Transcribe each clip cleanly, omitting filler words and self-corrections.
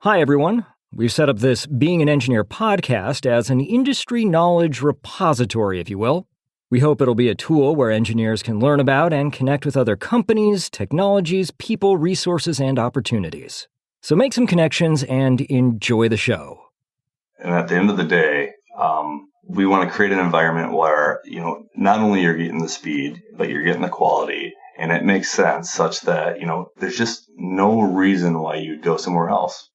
Hi, everyone. We've set up this Being an Engineer podcast as an industry knowledge repository, if you will. We hope it'll be a tool where engineers can learn about and connect with other companies, technologies, people, resources, and opportunities. So make some connections and enjoy the show. And at the end of the day, we want to create an environment where, not only you're getting the speed, but you're getting the quality, and it makes sense such that, there's just no reason why you'd go somewhere else.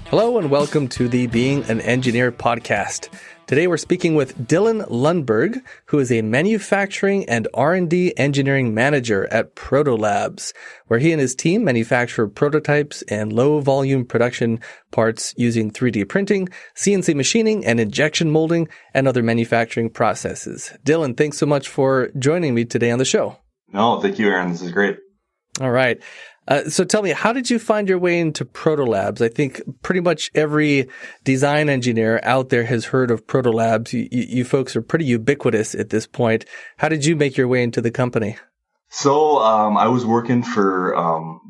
Hello and welcome to the Being an Engineer podcast. Today we're speaking with Dylan Lundberg, who is a manufacturing and R&D engineering manager at Protolabs, where he and his team manufacture prototypes and low-volume production parts using 3D printing, CNC machining, and injection molding, and other manufacturing processes. Dylan, thanks so much for joining me today on the show. No, thank you, Aaron. This is great. All right. So tell me, how did you find your way into Protolabs? I think pretty much every design engineer out there has heard of Protolabs. You folks are pretty ubiquitous at this point. How did you make your way into the company? So I was working for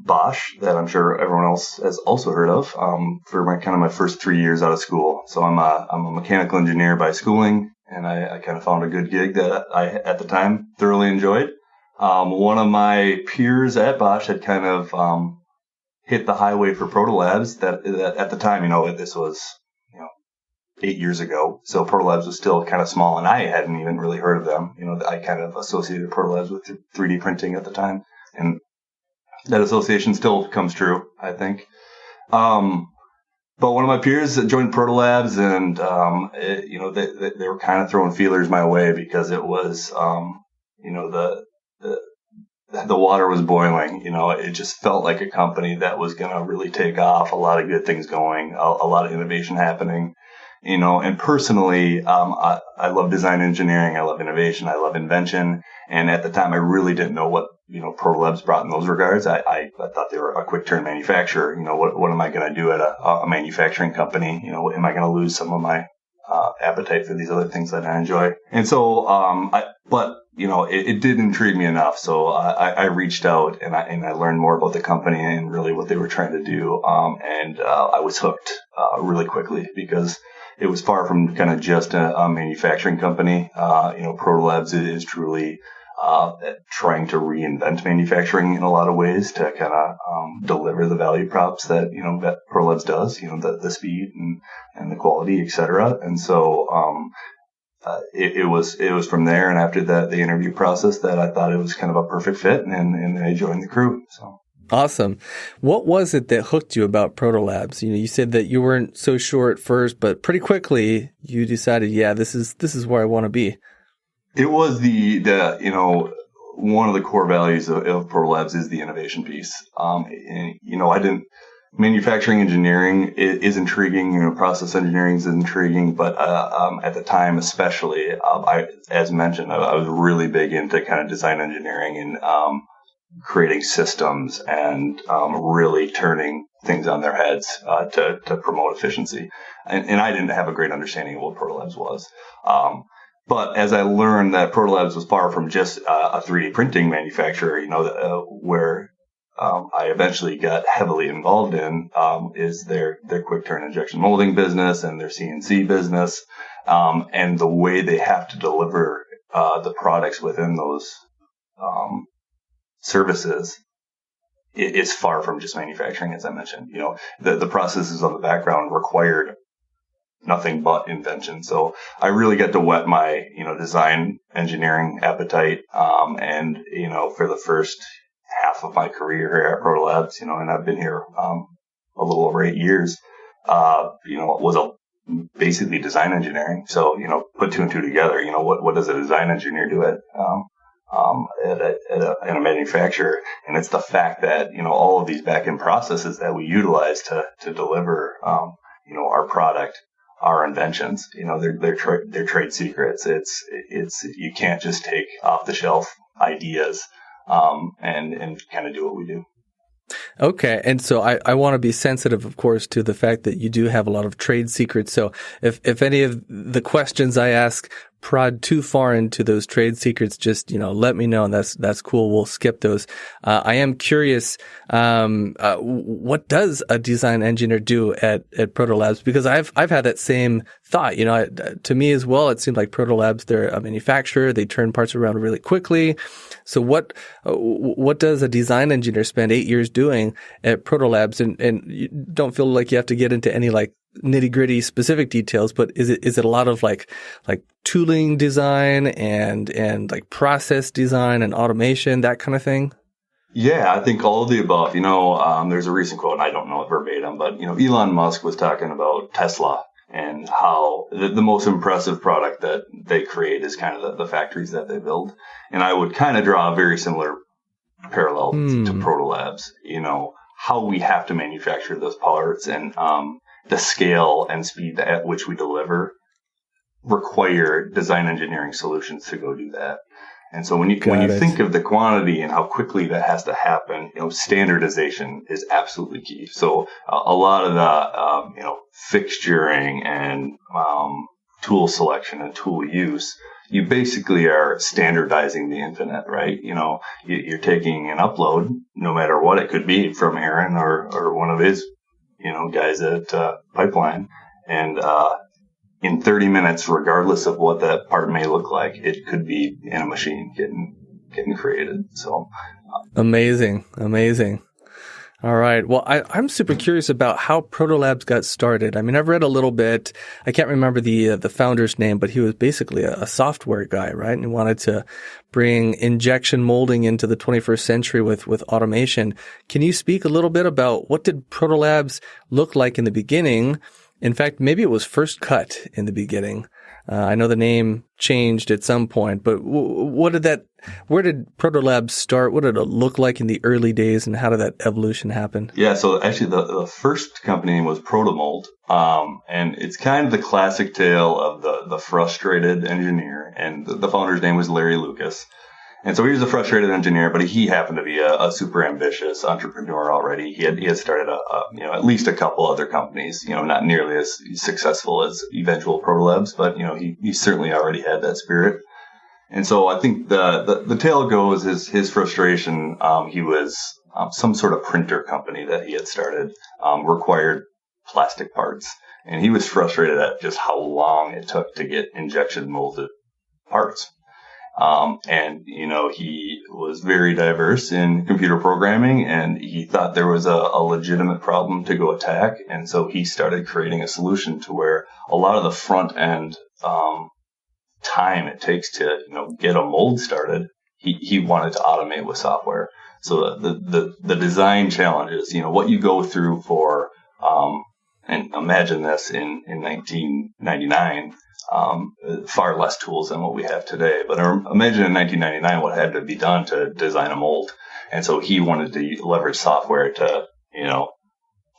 Bosch, that I'm sure everyone else has also heard of, for my first 3 years out of school. So I'm a mechanical engineer by schooling, and I kind of found a good gig that I, at the time, thoroughly enjoyed. One of my peers at Bosch had kind of hit the highway for Protolabs. That at the time, this was 8 years ago, so Protolabs was still kind of small, and I hadn't even really heard of them. I kind of associated Protolabs with 3D printing at the time, and that association still comes true, I think. But one of my peers joined Protolabs, and they were kind of throwing feelers my way because it was the water was boiling. It just felt like a company that was going to really take off, a lot of good things going, a lot of innovation happening, and personally, I love design engineering. I love innovation. I love invention. And at the time, I really didn't know what, Protolabs brought in those regards. I thought they were a quick turn manufacturer. What am I going to do at a manufacturing company? Am I going to lose some of my appetite for these other things that I enjoy? And so, it did intrigue me enough. So I reached out and I learned more about the company and really what they were trying to do. And I was hooked really quickly because it was far from kind of just a manufacturing company. Protolabs is truly trying to reinvent manufacturing in a lot of ways to kind of deliver the value props that that Protolabs does. The speed and the quality, et cetera. And so it was from there, and after the interview process, that I thought it was kind of a perfect fit, and I joined the crew. So awesome. What was it that hooked you about Protolabs? You said that you weren't so sure at first, but pretty quickly you decided, yeah, this is where I want to be. It was the one of the core values of Protolabs is the innovation piece. Manufacturing engineering is intriguing. Process engineering is intriguing, but at the time, especially, as mentioned, I was really big into kind of design engineering and creating systems and really turning things on their heads to promote efficiency. And I didn't have a great understanding of what Protolabs was. But as I learned that Protolabs was far from just a 3D printing manufacturer, where I eventually got heavily involved in is their quick turn injection molding business and their CNC business, and the way they have to deliver the products within those services is far from just manufacturing, as I mentioned. The processes on the background required nothing but invention. So I really got to whet my design engineering appetite, and for the first half of my career here at Protolabs, and I've been here a little over 8 years, was basically design engineering. So, put two and two together, what does a design engineer do at a manufacturer? And it's the fact that, all of these back-end processes that we utilize to deliver, our product, our inventions, they're trade secrets. It's you can't just take off the shelf ideas and kind of do what we do. Okay. And so I want to be sensitive, of course, to the fact that you do have a lot of trade secrets. So if any of the questions I ask prod too far into those trade secrets, just, let me know. And that's cool. We'll skip those. I am curious, what does a design engineer do at Protolabs? Because I've had that same thought, to me as well. It seems like Protolabs, they're a manufacturer. They turn parts around really quickly. So what does a design engineer spend 8 years doing at Protolabs? And you don't feel like you have to get into any like nitty gritty specific details, but is it a lot of like tooling design and like process design and automation, that kind of thing? Yeah, I think all of the above. There's a recent quote, and I don't know it verbatim, but Elon Musk was talking about Tesla and how the most impressive product that they create is kind of the factories that they build. And I would kind of draw a very similar parallel to Protolabs. How we have to manufacture those parts and the scale and speed at which we deliver require design engineering solutions to go do that. And so when you think of the quantity and how quickly that has to happen, standardization is absolutely key. So a lot of the fixturing and tool selection and tool use, you basically are standardizing the infinite, right? You're taking an upload, no matter what it could be, from Aaron or one of his guys at Pipeline, and in 30 minutes, regardless of what that part may look like, it could be in a machine getting created. So amazing. All right. Well, I'm super curious about how Protolabs got started. I mean, I've read a little bit. I can't remember the founder's name, but he was basically a software guy, right? And he wanted to bring injection molding into the 21st century with automation. Can you speak a little bit about what did Protolabs look like in the beginning? In fact, maybe it was First Cut in the beginning. I know the name changed at some point, but where did Protolabs start? What did it look like in the early days, and how did that evolution happen? Yeah, so actually the first company was Protomold, and it's kind of the classic tale of the frustrated engineer, and the founder's name was Larry Lucas. And so he was a frustrated engineer, but he happened to be a super ambitious entrepreneur already. He had started at least a couple other companies, not nearly as successful as eventual Protolabs, but he certainly already had that spirit. And so I think the tale goes his frustration. He was some sort of printer company that he had started, required plastic parts, and he was frustrated at just how long it took to get injection molded parts. And he was very diverse in computer programming, and he thought there was a legitimate problem to go attack. And so he started creating a solution to where a lot of the front end, time it takes to, get a mold started, he wanted to automate with software. So the design challenges, what you go through for, and imagine this in 1999, far less tools than what we have today. But imagine in 1999 what had to be done to design a mold. And so he wanted to leverage software to,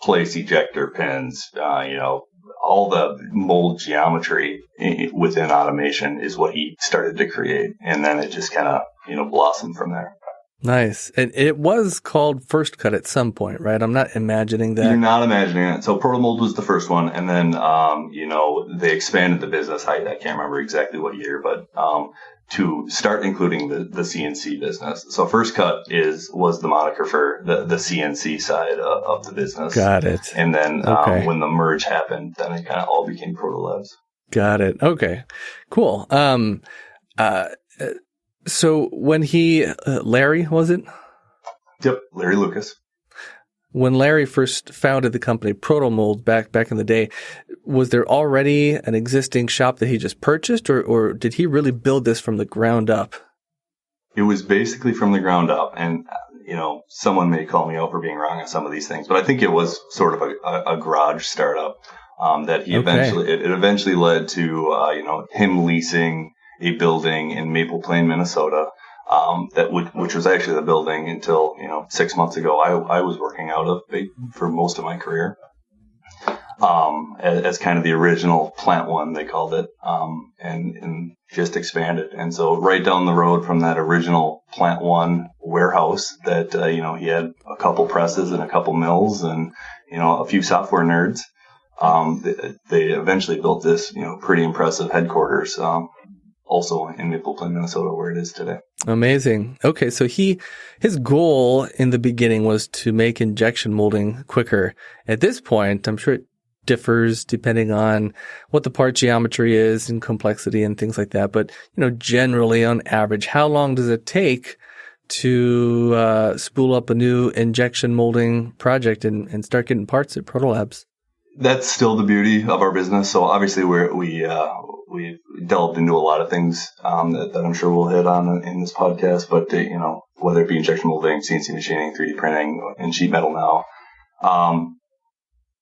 place ejector pins, all the mold geometry within automation is what he started to create. And then it just kind of, blossomed from there. Nice. And it was called First Cut at some point, right? I'm not imagining that. You're not imagining it. So Protomold was the first one. And then, they expanded the business. I can't remember exactly what year, but to start including the CNC business. So First Cut was the moniker for the CNC side of the business. Got it. And then when the merge happened, then it kind of all became Protolabs. Got it. Okay, cool. So when Larry, was it? Yep, Larry Lucas. When Larry first founded the company Protomold back in the day, was there already an existing shop that he just purchased, or did he really build this from the ground up? It was basically from the ground up, and someone may call me out for being wrong on some of these things, but I think it was sort of a garage startup that he eventually led to him leasing a building in Maple Plain, Minnesota, which was actually the building until 6 months ago I was working out of for most of my career. as kind of the original Plant 1, they called it, and just expanded. And so right down the road from that original Plant 1 warehouse that, he had a couple presses and a couple mills and, a few software nerds. They eventually built this, pretty impressive headquarters, also in Maple Plain, Minnesota, where it is today. Amazing. Okay, so his goal in the beginning was to make injection molding quicker. At this point, I'm sure it differs depending on what the part geometry is and complexity and things like that. But, generally on average, how long does it take to spool up a new injection molding project and start getting parts at Protolabs? That's still the beauty of our business. So obviously we delved into a lot of things that I'm sure we'll hit on in this podcast. But whether it be injection molding, CNC machining, 3D printing, and sheet metal now,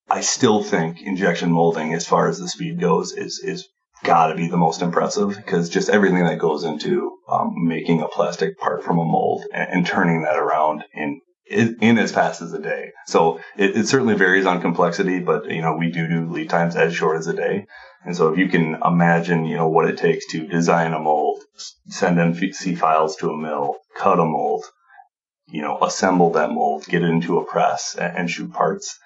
I still think injection molding, as far as the speed goes, is got to be the most impressive, because just everything that goes into making a plastic part from a mold and turning that around in as fast as a day. So it certainly varies on complexity, but we do lead times as short as a day. And so if you can imagine, what it takes to design a mold, send NC files to a mill, cut a mold, assemble that mold, get it into a press and shoot parts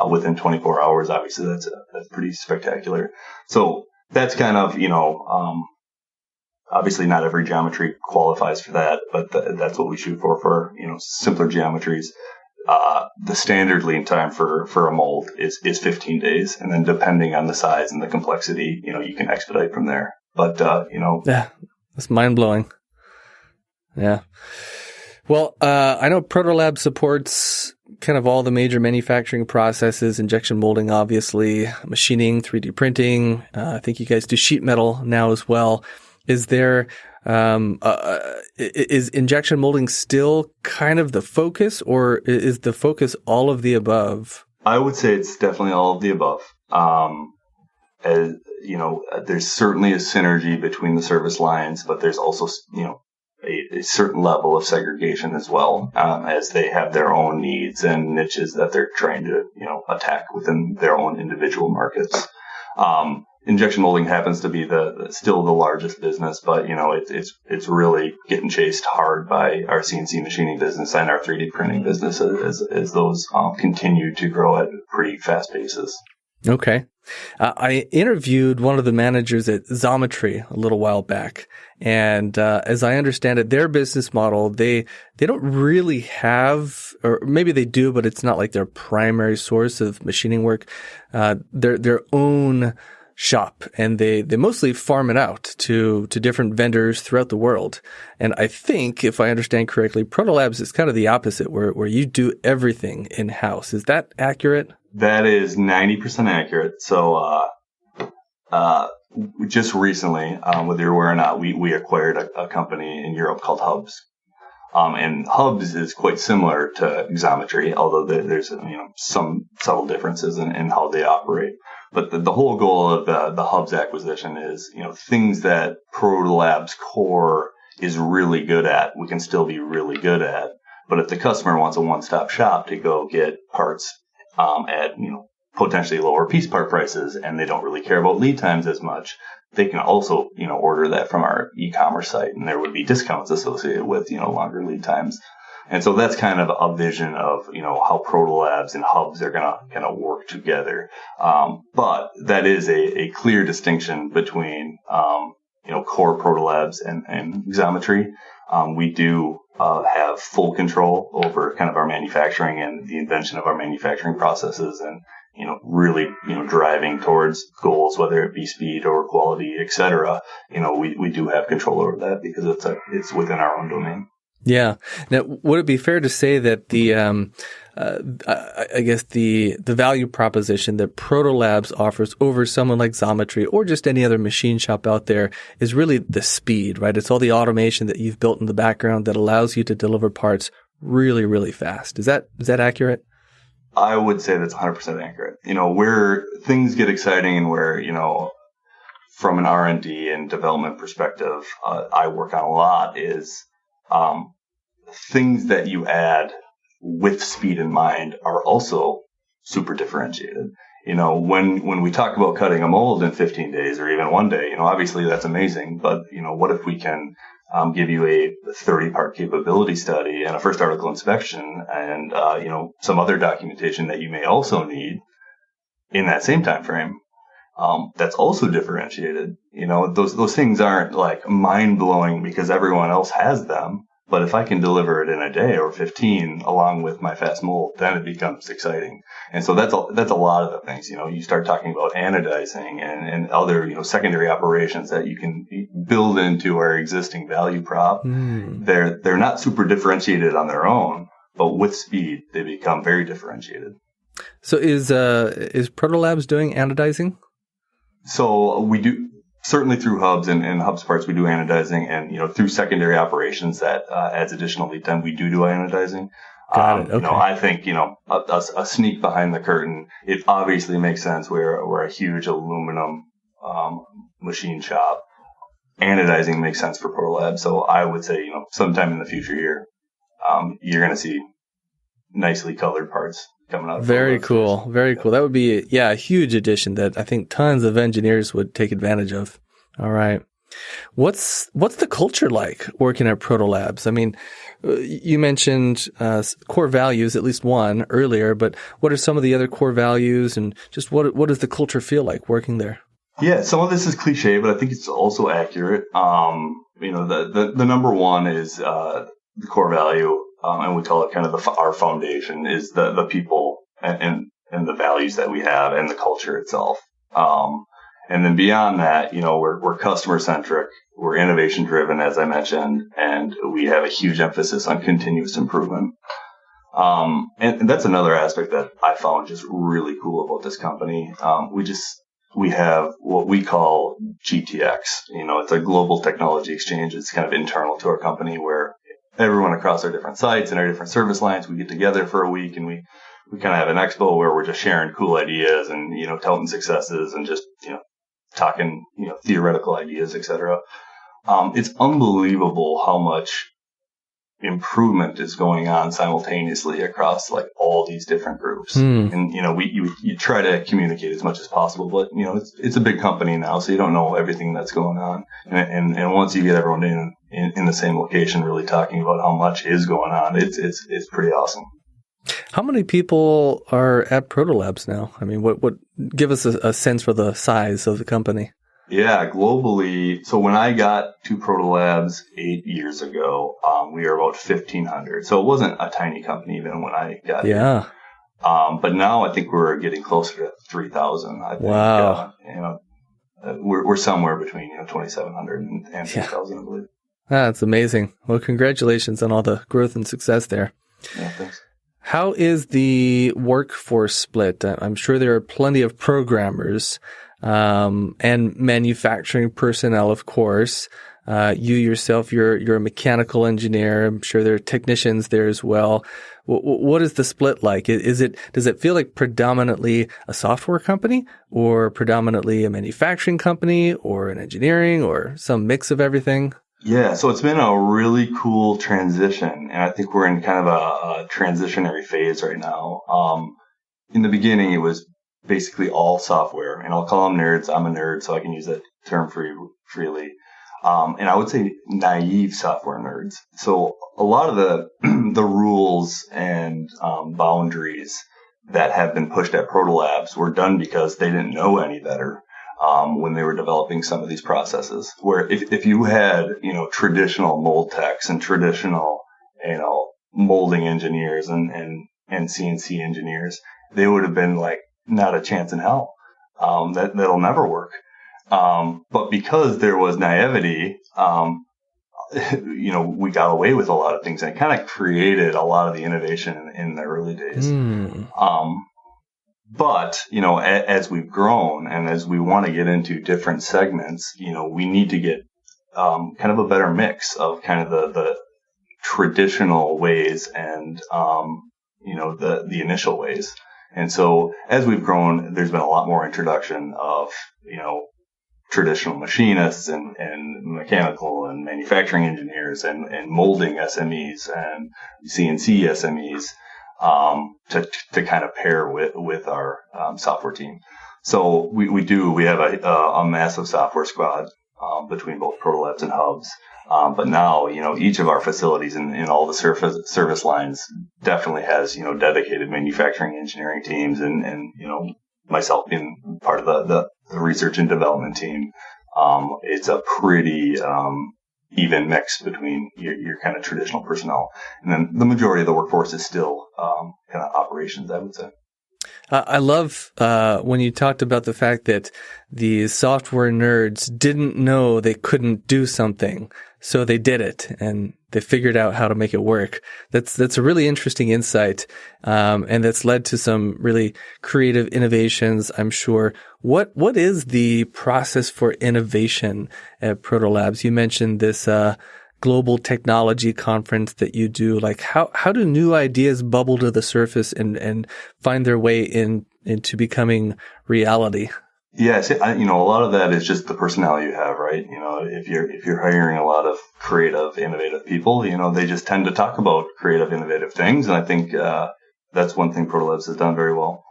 within 24 hours, obviously that's pretty spectacular. So that's kind of, obviously not every geometry qualifies for that, but that's what we shoot for simpler geometries. The standard lead time for a mold is 15 days. And then depending on the size and the complexity, you can expedite from there. But, Yeah, that's mind blowing. Yeah. Well, I know Protolabs supports kind of all the major manufacturing processes, injection molding, obviously, machining, 3D printing. I think you guys do sheet metal now as well. Is there, is injection molding still kind of the focus, or is the focus all of the above? I would say it's definitely all of the above. There's certainly a synergy between the service lines, but there's also, a certain level of segregation as well, as they have their own needs and niches that they're trying to, attack within their own individual markets. Injection molding happens to be still the largest business, but it's really getting chased hard by our CNC machining business and our 3D printing business as those continue to grow at pretty fast paces. Okay. I interviewed one of the managers at Xometry a little while back, and as I understand it, their business model, they don't really have, or maybe they do, but it's not like their primary source of machining work. Their own shop, and they mostly farm it out to different vendors throughout the world. And I think, if I understand correctly, Protolabs is kind of the opposite, where you do everything in-house. Is that accurate? That is 90% accurate. So just recently, whether you're aware or not, we acquired a company in Europe called Hubs. And Hubs is quite similar to Xometry, although there's some subtle differences in how they operate. But the whole goal of the Hubs acquisition is, things that Protolabs core is really good at, we can still be really good at. But if the customer wants a one-stop shop to go get parts at potentially lower piece part prices, and they don't really care about lead times as much, they can also order that from our e-commerce site, and there would be discounts associated with longer lead times. And so that's kind of a vision of how Protolabs and Hubs are gonna work together. But that is a clear distinction between core Protolabs and Xometry. We do have full control over kind of our manufacturing and the invention of our manufacturing processes, and really driving towards goals, whether it be speed or quality, et cetera. We do have control over that because it's within our own domain. Yeah. Now, would it be fair to say that the value proposition that Protolabs offers over someone like Xometry or just any other machine shop out there is really the speed, right? It's all the automation that you've built in the background that allows you to deliver parts really, really fast. Is that accurate? I would say that's 100% accurate. Where things get exciting and where, from an R&D and development perspective, I work on a lot is things that you add with speed in mind are also super differentiated. When we talk about cutting a mold in 15 days or even one day, obviously that's amazing. But, what if we can give you a 30-part capability study and a first article inspection and, some other documentation that you may also need in that same time frame? That's also differentiated. Those things aren't like mind blowing because everyone else has them. But if I can deliver it in a day or 15 along with my fast mold, then it becomes exciting. And so that's a lot of the things. You start talking about anodizing and other, secondary operations that you can build into our existing value prop. They're not super differentiated on their own, but with speed, they become very differentiated. So is Protolabs doing anodizing? So we do. Certainly through hubs and hubs parts, we do anodizing, and through secondary operations that adds additional lead time. We do anodizing. Got it. Okay. I think a sneak behind the curtain. It obviously makes sense. We're a huge aluminum machine shop. Anodizing makes sense for Protolabs. So I would say sometime in the future here, you're going to see nicely colored parts coming out. Very cool. Very cool. That would be, a huge addition that I think tons of engineers would take advantage of. All right. What's the culture like working at Protolabs? I mean, you mentioned core values, at least one earlier, but what are some of the other core values and just what does the culture feel like working there? Yeah, some of this is cliche, but I think it's also accurate. The number one is the core value. And we call it kind of our foundation is the people and the values that we have and the culture itself. And then beyond that, we're customer centric, we're innovation driven, as I mentioned, and we have a huge emphasis on continuous improvement. And that's another aspect that I found just really cool about this company. We have what we call GTX. It's a global technology exchange. It's kind of internal to our company where everyone across our different sites and our different service lines, we get together for a week and we kind of have an expo where we're just sharing cool ideas and, touting successes and just, talking, theoretical ideas, etc. It's unbelievable how much improvement is going on simultaneously across like all these different groups. And, you try to communicate as much as possible, but, it's a big company now, so you don't know everything that's going on. And once you get everyone in the same location, really talking about how much is going on, it's pretty awesome. How many people are at Protolabs now? I mean, what give us a sense for the size of the company? Yeah, globally. So when I got to Protolabs 8 years ago, we were about 1,500. So it wasn't a tiny company even when I got here. But now I think we're getting closer to 3,000. I think. Wow. We're somewhere between 2,700 and 3,000, I believe. That's amazing. Well, congratulations on all the growth and success there. Yeah, thanks. How is the workforce split? I'm sure there are plenty of programmers and manufacturing personnel, of course. You yourself, you're a mechanical engineer. I'm sure there are technicians there as well. What is the split like? Does it feel like predominantly a software company or predominantly a manufacturing company or an engineering or some mix of everything? Yeah, so it's been a really cool transition, and I think we're in kind of a transitionary phase right now. In the beginning, it was basically all software, and I'll call them nerds. I'm a nerd, so I can use that term freely. And I would say naive software nerds. So a lot of the rules and boundaries that have been pushed at Protolabs were done because they didn't know any better. When they were developing some of these processes, where if you had, traditional mold techs and traditional, molding engineers and CNC engineers, they would have been like, not a chance in hell. That'll never work. But because there was naivety, we got away with a lot of things, and it kind of created a lot of the innovation in the early days. But, as we've grown and as we want to get into different segments, we need to get kind of a better mix of kind of the traditional ways and, the initial ways. And so as we've grown, there's been a lot more introduction of, traditional machinists and mechanical and manufacturing engineers and molding SMEs and CNC SMEs. to kind of pair with our software team. So we have a massive software squad between both Protolabs and Hubs. But now, each of our facilities in all the service lines definitely has, dedicated manufacturing engineering teams and myself being part of the research and development team. It's a pretty even mix between your kind of traditional personnel. And then the majority of the workforce is still kind of operations, I would say. I love when you talked about the fact that the software nerds didn't know they couldn't do something, so they did it and they figured out how to make it work. That's a really interesting insight, and that's led to some really creative innovations, I'm sure. What is the process for innovation at Protolabs? You mentioned this global technology conference that you do. Like how do new ideas bubble to the surface and find their way into becoming reality? Yes, a lot of that is just the personnel you have, right? If you're hiring a lot of creative, innovative people, they just tend to talk about creative, innovative things, and I think that's one thing Protolabs has done very well.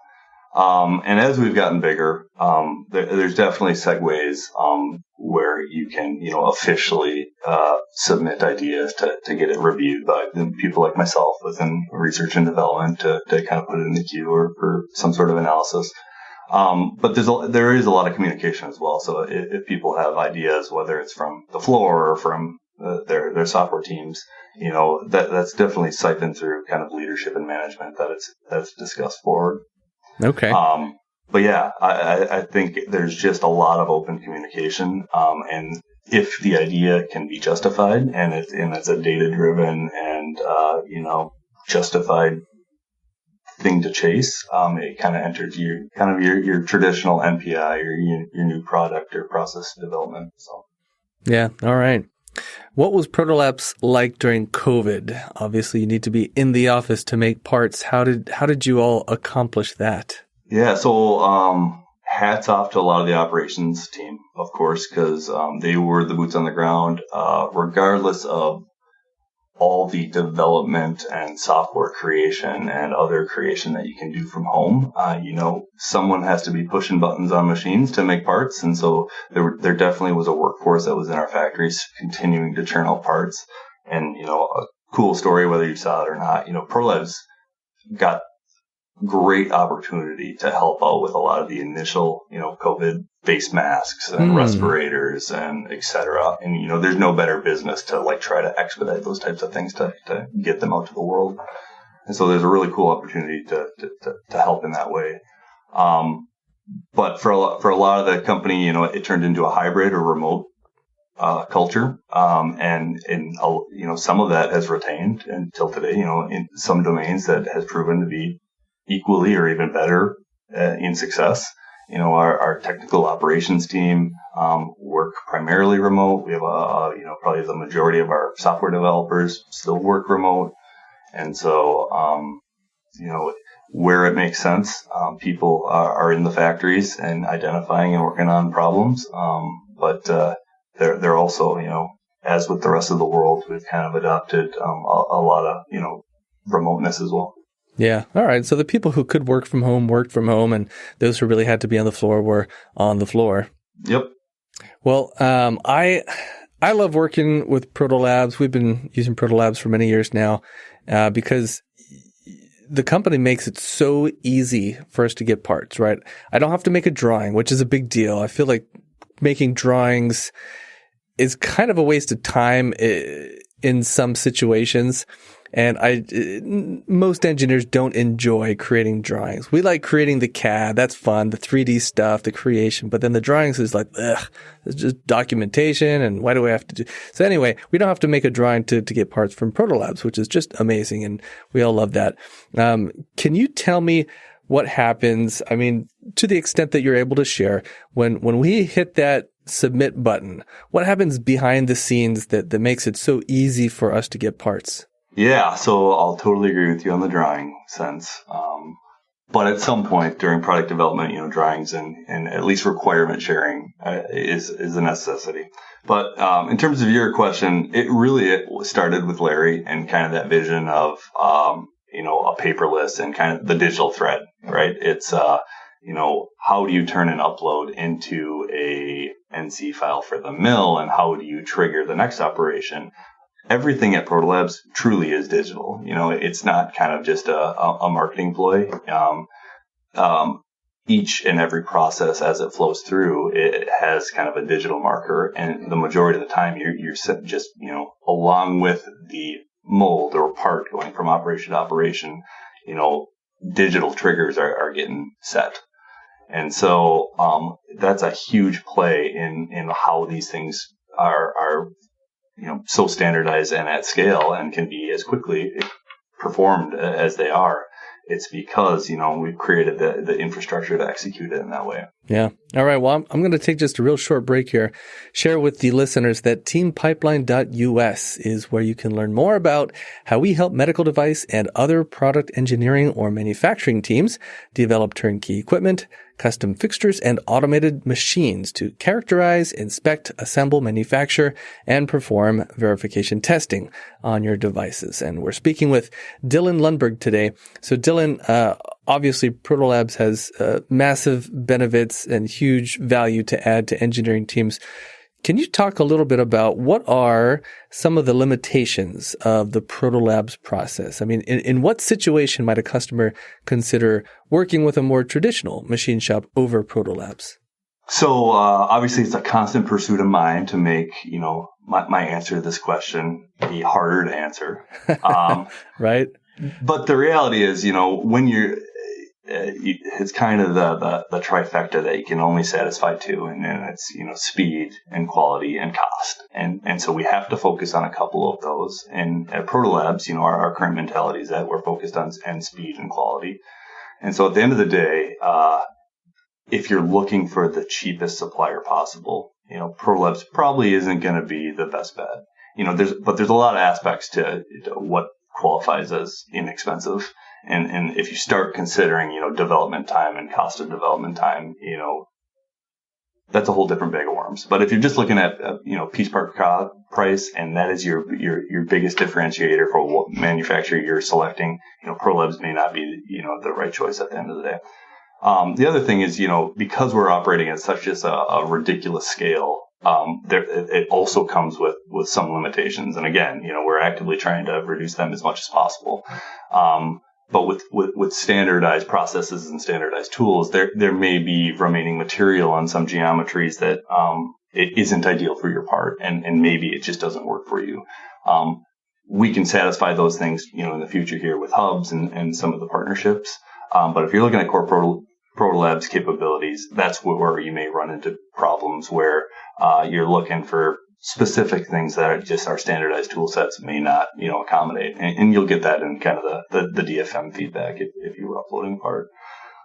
And as we've gotten bigger, there's definitely segues where you can, officially submit ideas to get it reviewed by people like myself within research and development to kind of put it in the queue or for some sort of analysis. But there is a lot of communication as well. So if people have ideas, whether it's from the floor or from their software teams, that's definitely siphoned through kind of leadership and management that's discussed forward. Okay. But yeah, I think there's just a lot of open communication. And if the idea can be justified and it's a data driven and, justified thing to chase, it kind of enters your traditional NPI or your new product or process development. So. Yeah. All right. What was Protolabs like during COVID? Obviously, you need to be in the office to make parts. How did you all accomplish that? Yeah, so hats off to a lot of the operations team, of course, because they were the boots on the ground, regardless of all the development and software creation and other creation that you can do from home. Someone has to be pushing buttons on machines to make parts. And so there definitely was a workforce that was in our factories continuing to churn out parts. And, a cool story, whether you saw it or not, Protolabs got great opportunity to help out with a lot of the initial, COVID face masks and respirators and et cetera. And, there's no better business to try to expedite those types of things to get them out to the world. And so there's a really cool opportunity to help in that way. But for a lot of the company, it turned into a hybrid or remote culture. And some of that has retained until today, in some domains that has proven to be equally or even better in success. Our technical operations team work primarily remote. We have probably the majority of our software developers still work remote. And so, where it makes sense, people are in the factories and identifying and working on problems. But they're also, as with the rest of the world, we've kind of adopted a lot of, remoteness as well. Yeah. All right. So the people who could work from home worked from home, and those who really had to be on the floor were on the floor. Yep. Well, I love working with Protolabs. We've been using Protolabs for many years now, because the company makes it so easy for us to get parts, right? I don't have to make a drawing, which is a big deal. I feel like making drawings is kind of a waste of time in some situations. And most engineers don't enjoy creating drawings. We like creating the CAD. That's fun. The 3D stuff, the creation. But then the drawings is like, it's just documentation. And why do we have to do? So anyway, we don't have to make a drawing to get parts from Protolabs, which is just amazing. And we all love that. Can you tell me what happens? I mean, to the extent that you're able to share, when we hit that submit button, what happens behind the scenes that makes it so easy for us to get parts? Yeah, so I'll totally agree with you on the drawing sense. But at some point during product development, drawings and at least requirement sharing is a necessity. But in terms of your question, it started with Larry and kind of that vision of, a paperless and kind of the digital thread, right? It's, how do you turn an upload into a NC file for the mill, and how do you trigger the next operation? Everything at Protolabs truly is digital. It's not kind of just a marketing ploy. Each and every process as it flows through, it has kind of a digital marker, and the majority of the time you're just, along with the mold or part going from operation to operation, digital triggers are getting set. And so, that's a huge play in how these things are, so standardized and at scale and can be as quickly performed as they are. It's because, we've created the infrastructure to execute it in that way. Yeah. All right. Well, I'm going to take just a real short break here. Share with the listeners that teampipeline.us is where you can learn more about how we help medical device and other product engineering or manufacturing teams develop turnkey equipment, custom fixtures, and automated machines to characterize, inspect, assemble, manufacture, and perform verification testing on your devices. And we're speaking with Dylan Lundberg today. So Dylan, obviously Protolabs has massive benefits and huge value to add to engineering teams. Can you talk a little bit about what are some of the limitations of the Protolabs process? I mean, in what situation might a customer consider working with a more traditional machine shop over Protolabs? So obviously it's a constant pursuit of mine to make, my answer to this question be harder to answer. Right. But the reality is, when you're, it's kind of the trifecta that you can only satisfy two, and then it's, speed and quality and cost. And so we have to focus on a couple of those. And at Protolabs, our current mentality is that we're focused on speed and quality. And so at the end of the day, if you're looking for the cheapest supplier possible, Protolabs probably isn't going to be the best bet. There's a lot of aspects to what qualifies as inexpensive. And if you start considering, development time and cost of development time, that's a whole different bag of worms. But if you're just looking at, piece part price, and that is your biggest differentiator for what manufacturer you're selecting, Protolabs may not be, the right choice at the end of the day. The other thing is, because we're operating at such just a ridiculous scale, it also comes with some limitations. And again, we're actively trying to reduce them as much as possible. But with standardized processes and standardized tools, there may be remaining material on some geometries that it isn't ideal for your part, and maybe it just doesn't work for you. We can satisfy those things, in the future here with hubs and some of the partnerships. But if you're looking at core Protolabs capabilities, that's where you may run into problems where you're looking for specific things that are just our standardized tool sets may not, accommodate. And you'll get that in kind of the DFM feedback if you were uploading part.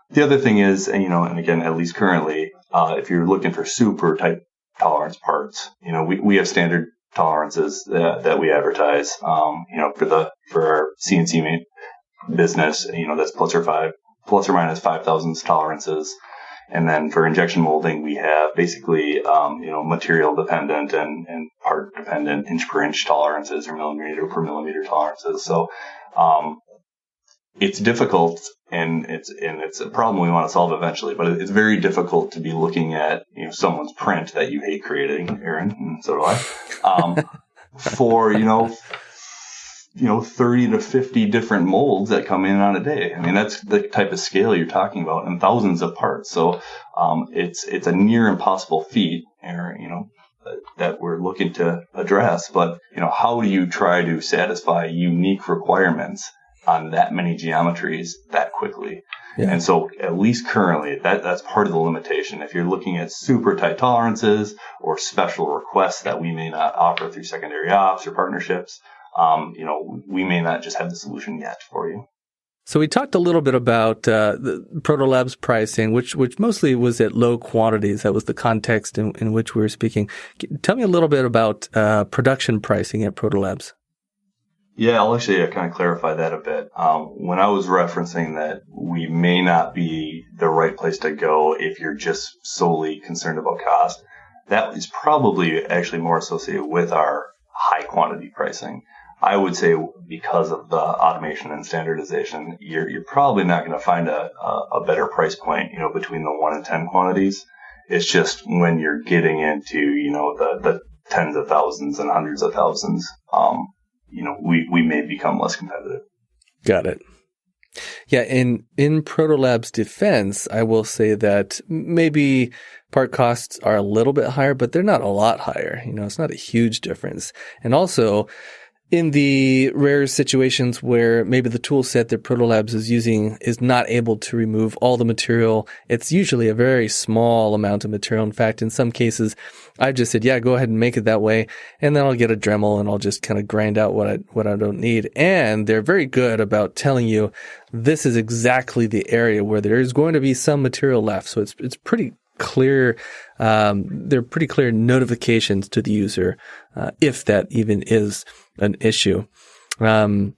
The other thing is, and again, at least currently, if you're looking for super tight tolerance parts, we have standard tolerances that we advertise, for our CNC business, that's plus or minus 5 thousandths tolerances. And then for injection molding, we have basically, material dependent and part dependent inch per inch tolerances or millimeter per millimeter tolerances. So, it's difficult, and it's a problem we want to solve eventually, but it's very difficult to be looking at, someone's print that you hate creating, Aaron, and so do I, for, 30 to 50 different molds that come in on a day. I mean, that's the type of scale you're talking about, and thousands of parts. So, it's a near impossible feat, that we're looking to address. But, how do you try to satisfy unique requirements on that many geometries that quickly? Yeah. And so, at least currently, that's part of the limitation. If you're looking at super tight tolerances or special requests that we may not offer through secondary ops or partnerships, we may not just have the solution yet for you. So we talked a little bit about the Protolabs pricing, which mostly was at low quantities. That was the context in which we were speaking. Tell me a little bit about production pricing at Protolabs. Yeah, I'll actually kind of clarify that a bit. When I was referencing that we may not be the right place to go if you're just solely concerned about cost, that is probably actually more associated with our high quantity pricing. I would say because of the automation and standardization, you're probably not going to find a better price point, between the 1 and 10 quantities. It's just when you're getting into, the tens of thousands and hundreds of thousands, we may become less competitive. Got it. Yeah, in Protolabs' defense, I will say that maybe part costs are a little bit higher, but they're not a lot higher. It's not a huge difference. And also, in the rare situations where maybe the tool set that Protolabs is using is not able to remove all the material, it's usually a very small amount of material. In fact, in some cases, I've just said, yeah, go ahead and make it that way. And then I'll get a Dremel and I'll just kind of grind out what I don't need. And they're very good about telling you this is exactly the area where there is going to be some material left. So it's pretty clear. They're pretty clear notifications to the user, if that even is an issue. Going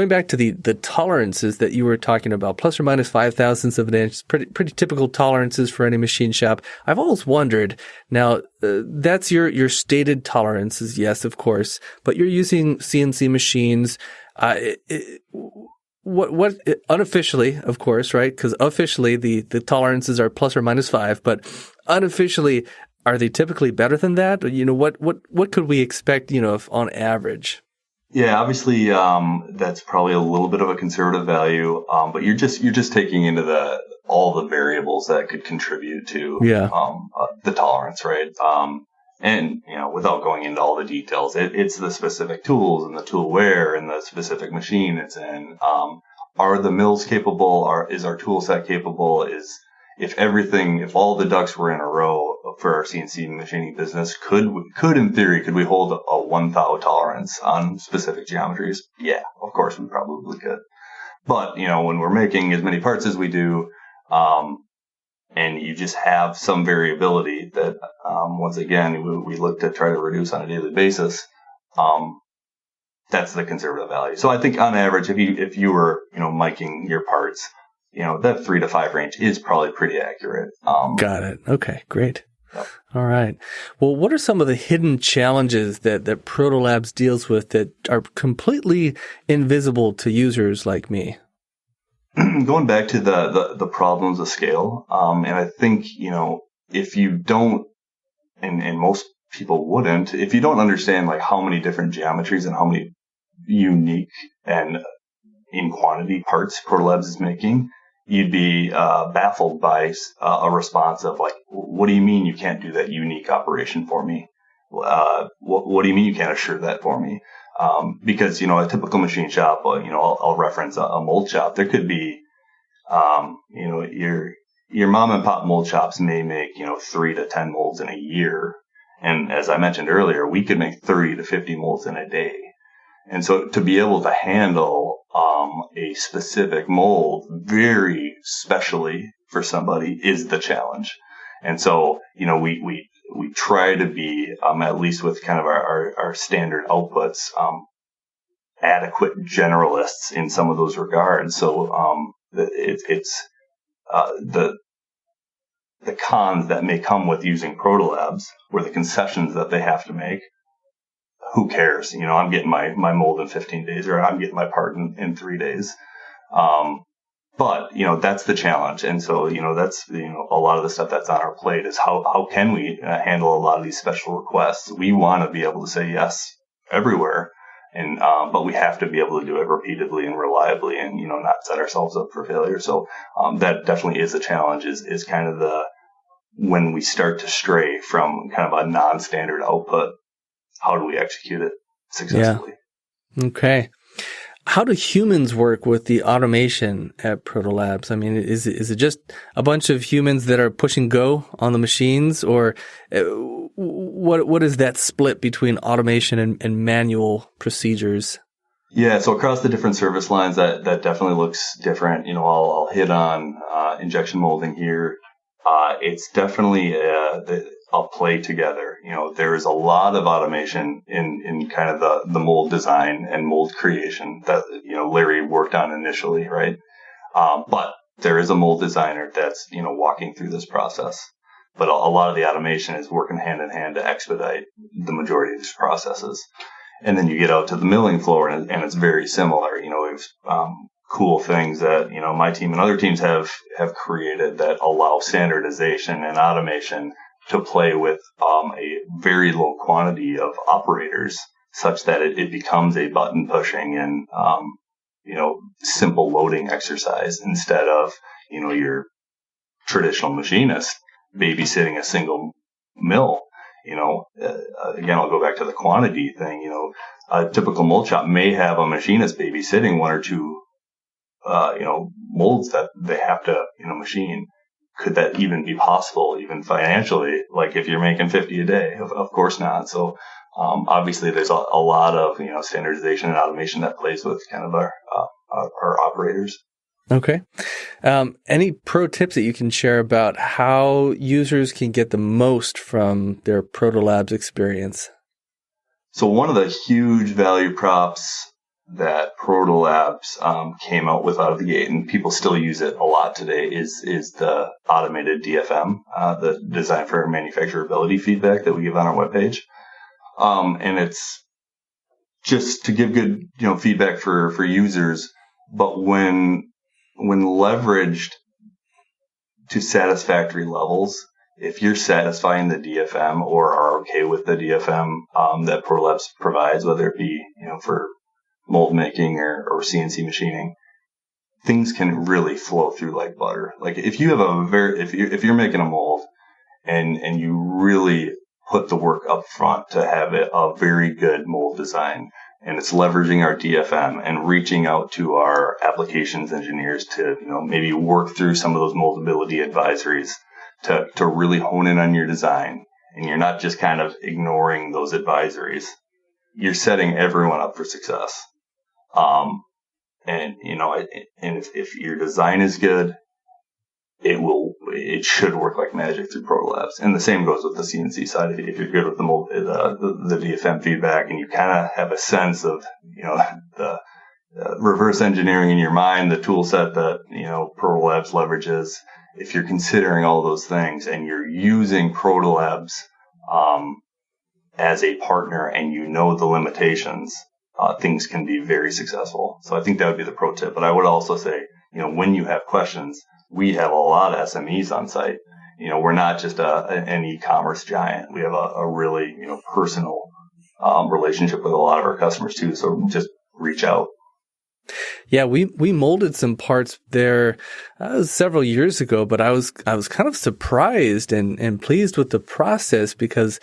back to the tolerances that you were talking about, plus or minus 0.005 of an inch, pretty typical tolerances for any machine shop. I've always wondered, now, that's your stated tolerances, yes, of course, but you're using CNC machines. What unofficially, of course, right? Because officially the tolerances are plus or minus 5, but unofficially, are they typically better than that? What could we expect, if on average? Yeah, obviously, that's probably a little bit of a conservative value, but you're just taking into all the variables that could contribute to the tolerance, right? And without going into all the details, it's the specific tools and the tool wear and the specific machine it's in. Are the mills capable? Is our tool set capable? If all the ducks were in a row for our CNC machining business, could in theory, could we hold a 1 thou tolerance on specific geometries? Yeah, of course we probably could. But, when we're making as many parts as we do, and you just have some variability that, once again, we look to try to reduce on a daily basis, that's the conservative value. So I think on average, if you were, miking your parts, that 3 to 5 range is probably pretty accurate. Got it. Okay, great. Yep. All right. Well, what are some of the hidden challenges that Protolabs deals with that are completely invisible to users like me? Going back to the problems of scale, and I think, if you don't, and most people wouldn't, if you don't understand like how many different geometries and how many unique and in quantity parts Protolabs is making, you'd be baffled by a response of like, what do you mean you can't do that unique operation for me? What do you mean you can't assure that for me? Because, a typical machine shop, I'll reference a mold shop. There could be, your mom and pop mold shops may make, 3 to 10 molds in a year. And as I mentioned earlier, we could make 30 to 50 molds in a day. And so to be able to handle, a specific mold very specially for somebody is the challenge. And so, we try to be, at least with kind of our standard outputs, adequate generalists in some of those regards. So, it's the cons that may come with using Protolabs, or the concessions that they have to make. Who cares? I'm getting my mold in 15 days, or I'm getting my part in 3 days. But, that's the challenge. And so, that's, a lot of the stuff that's on our plate is how can we handle a lot of these special requests? We want to be able to say yes everywhere. And, but we have to be able to do it repeatedly and reliably and, not set ourselves up for failure. So, that definitely is a challenge, is kind of when we start to stray from kind of a non-standard output, how do we execute it successfully? Yeah. Okay. How do humans work with the automation at Protolabs? I mean, is it just a bunch of humans that are pushing go on the machines, or what is that split between automation and manual procedures? Yeah, so across the different service lines, that definitely looks different. I'll hit on injection molding here. It's definitely a play together. There is a lot of automation in kind of the mold design and mold creation that, Larry worked on initially, right? But there is a mold designer that's, walking through this process. But a lot of the automation is working hand in hand to expedite the majority of these processes. And then you get out to the milling floor, and it's very similar. We've cool things that my team and other teams have created that allow standardization and automation to play with a very low quantity of operators, such that it becomes a button pushing and simple loading exercise instead of your traditional machinist babysitting a single mill. Again, I'll go back to the quantity thing. A typical mold shop may have a machinist babysitting one or two molds that they have to machine. Could that even be possible, even financially? Like if you're making 50 a day, of course not. So obviously there's a lot of standardization and automation that plays with kind of our operators. Okay. Any pro tips that you can share about how users can get the most from their Protolabs experience? So one of the huge value props that Protolabs came out with out of the gate, and people still use it a lot today, is the automated DFM, the design for manufacturability feedback that we give on our webpage. And it's just to give good feedback for users, but when leveraged to satisfactory levels, if you're satisfying the DFM or are okay with the DFM that Protolabs provides, whether it be for mold making or CNC machining, things can really flow through like butter. Like if you have if you're making a mold and you really put the work up front to have a very good mold design, and it's leveraging our DFM and reaching out to our applications engineers to maybe work through some of those moldability advisories to really hone in on your design, and you're not just kind of ignoring those advisories, you're setting everyone up for success. And if your design is good, it should work like magic through Protolabs. And the same goes with the CNC side. If you're good with the DFM feedback, and you kind of have a sense of the reverse engineering in your mind, the tool set that Protolabs leverages, if you're considering all those things and you're using Protolabs as a partner, and the limitations, things can be very successful. So I think that would be the pro tip. But I would also say, when you have questions, we have a lot of SMEs on site. We're not just an e-commerce giant. We have a really, personal relationship with a lot of our customers too. So just reach out. Yeah, we molded some parts there several years ago, but I was kind of surprised and pleased with the process, because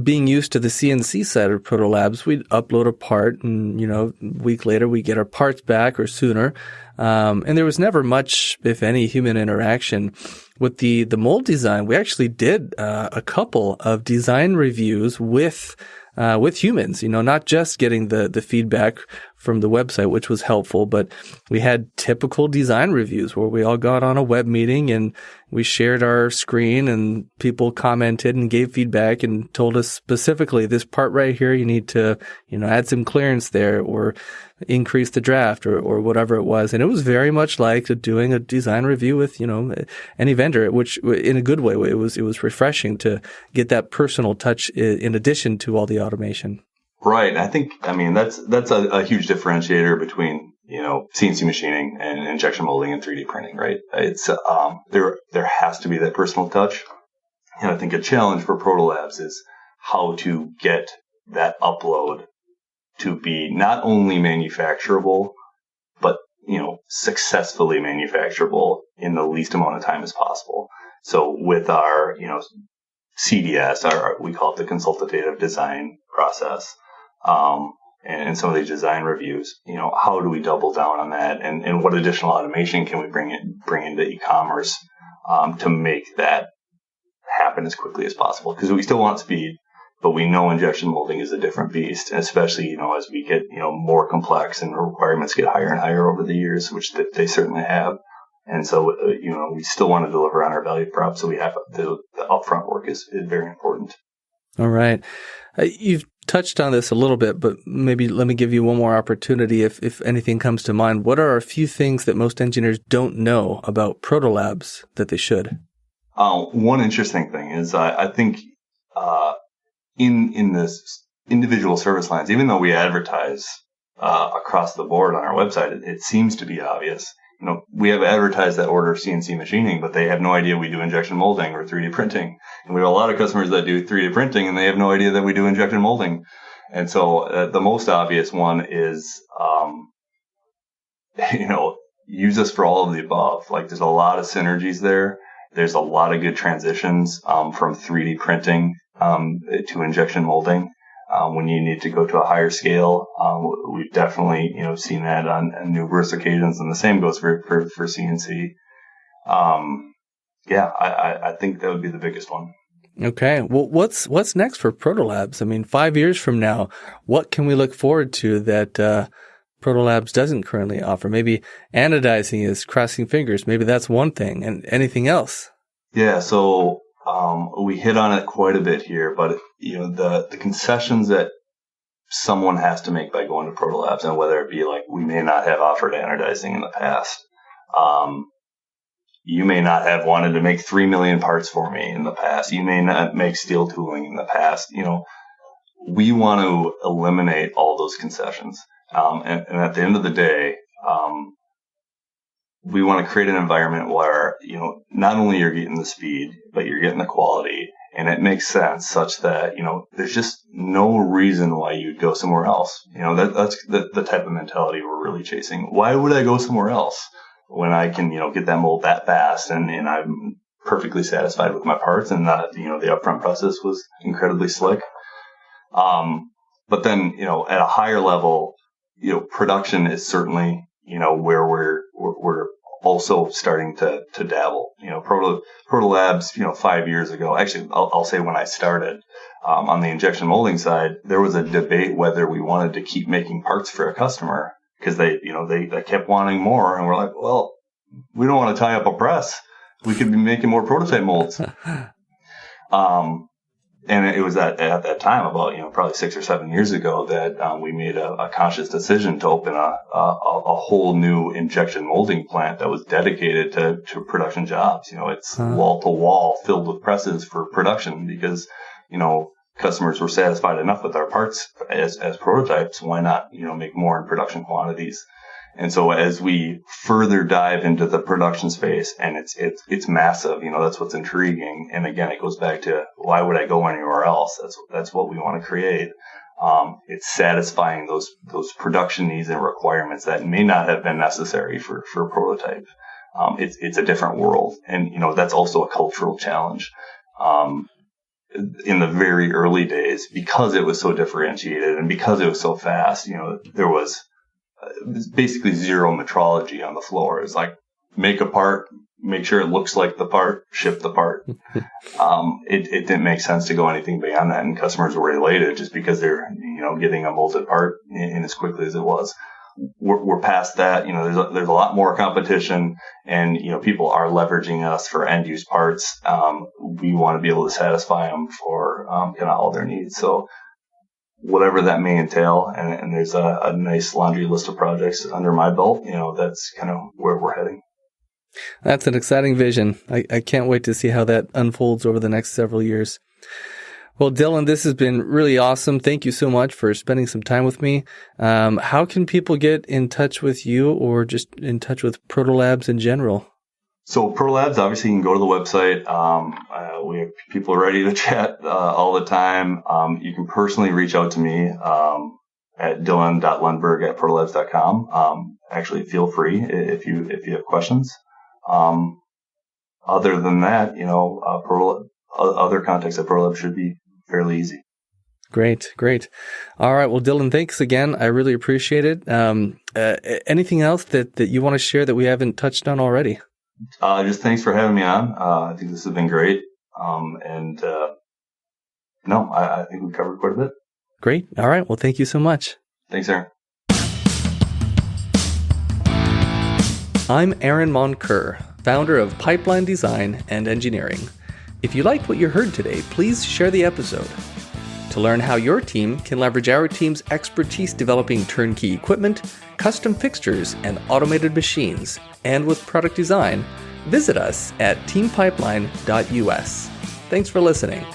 being used to the CNC side of Protolabs, we'd upload a part and, a week later we get our parts back or sooner. And there was never much, if any, human interaction. With the mold design, we actually did a couple of design reviews with humans, not just getting the feedback from the website, which was helpful, but we had typical design reviews where we all got on a web meeting and we shared our screen, and people commented and gave feedback and told us specifically, this part right here, you need to, add some clearance there or increase the draft or whatever it was. And it was very much like doing a design review with, any vendor, which in a good way, it was refreshing to get that personal touch in addition to all the automation. Right. That's a huge differentiator between, CNC machining and injection molding and 3D printing, right? It's, there has to be that personal touch. And I think a challenge for Protolabs is how to get that upload to be not only manufacturable, but, successfully manufacturable in the least amount of time as possible. So with our, CDS, we call it the consultative design process, and some of these design reviews, how do we double down on that, and what additional automation can we bring into e-commerce to make that happen as quickly as possible? Because we still want speed, but we know injection molding is a different beast, and especially as we get more complex and requirements get higher and higher over the years, which they certainly have. And so we still want to deliver on our value prop, so we have the upfront work is very important. All right. You've touched on this a little bit, but maybe let me give you one more opportunity if anything comes to mind. What are a few things that most engineers don't know about Protolabs that they should? One interesting thing is I think in this individual service lines, even though we advertise across the board on our website, it seems to be obvious. We have advertised that order CNC machining, but they have no idea we do injection molding or 3D printing. And we have a lot of customers that do 3D printing, and they have no idea that we do injection molding. And so the most obvious one is, use us for all of the above. Like, there's a lot of synergies there. There's a lot of good transitions from 3D printing to injection molding. When you need to go to a higher scale, we've definitely seen that on numerous occasions, and the same goes for CNC. I think that would be the biggest one. Okay. Well, what's next for Protolabs? I mean, 5 years from now, what can we look forward to that Protolabs doesn't currently offer? Maybe anodizing is crossing fingers. Maybe that's one thing. And anything else? Yeah. So we hit on it quite a bit here, but the concessions that someone has to make by going to Protolabs, and whether it be like, we may not have offered anodizing in the past. You may not have wanted to make 3 million parts for me in the past. You may not make steel tooling in the past. We want to eliminate all those concessions. And at the end of the day, we want to create an environment where, not only you're getting the speed, but you're getting the quality, and it makes sense such that, there's just no reason why you'd go somewhere else. That's the type of mentality we're really chasing. Why would I go somewhere else when I can, get that mold that fast and I'm perfectly satisfied with my parts, and the upfront process was incredibly slick. But then, at a higher level, production is certainly, where we're also starting to dabble. Protolabs, 5 years ago, actually, I'll say when I started, on the injection molding side, there was a debate whether we wanted to keep making parts for a customer, because they kept wanting more, and we're like, well, we don't want to tie up a press. We could be making more prototype molds. And it was at that time, about probably 6 or 7 years ago, that we made a conscious decision to open a whole new injection molding plant that was dedicated to production jobs. It's wall to wall filled with presses for production, because customers were satisfied enough with our parts as prototypes. Why not make more in production quantities? And so as we further dive into the production space, and it's massive, that's what's intriguing. And again, it goes back to, why would I go anywhere else? That's what we want to create. It's satisfying those production needs and requirements that may not have been necessary for a prototype. It's a different world. And, that's also a cultural challenge. In the very early days, because it was so differentiated and because it was so fast, there was basically zero metrology on the floor. It's like, make a part, make sure it looks like the part, ship the part. It didn't make sense to go anything beyond that, and customers were elated just because they're getting a molded part in as quickly as it was. We're past that. There's a lot more competition, and people are leveraging us for end use parts. We want to be able to satisfy them for kind of all their needs. So whatever that may entail, and there's a nice laundry list of projects under my belt, that's kind of where we're heading. That's an exciting vision. I can't wait to see how that unfolds over the next several years. Well, Dylan, this has been really awesome. Thank you so much for spending some time with me. How can people get in touch with you, or just in touch with Protolabs in general? So Protolabs, obviously, you can go to the website. We have people ready to chat all the time. You can personally reach out to me at dylan.lundberg@protolabs.com. Actually, feel free if you have questions. Other than that, other contacts at Protolabs should be fairly easy. Great. All right. Well, Dylan, thanks again. I really appreciate it. Anything else that you want to share that we haven't touched on already? Just thanks for having me on. I think this has been great. I think we covered quite a bit. Great. All right. Well, thank you so much. Thanks, Aaron. I'm Aaron Monker, founder of Pipeline Design and Engineering. If you liked what you heard today, please share the episode. To learn how your team can leverage our team's expertise developing turnkey equipment, custom fixtures, and automated machines, and with product design, visit us at teampipeline.us. Thanks for listening.